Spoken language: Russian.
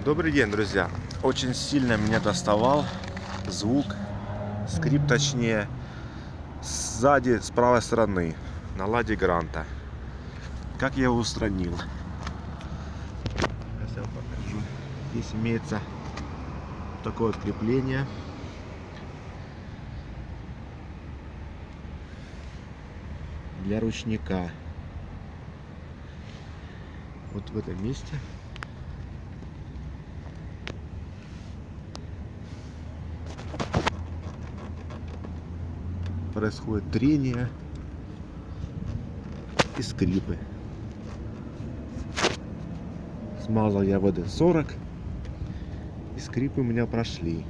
Добрый день, друзья! Очень сильно меня доставал звук, скрип точнее, сзади, с правой стороны, на ладе Гранта. Как я его устранил? Сейчас я вам покажу. Здесь имеется такое вот крепление. Для ручника. Вот в этом месте происходит трение и скрипы. Смазал я ВД-40, и скрипы у меня прошли.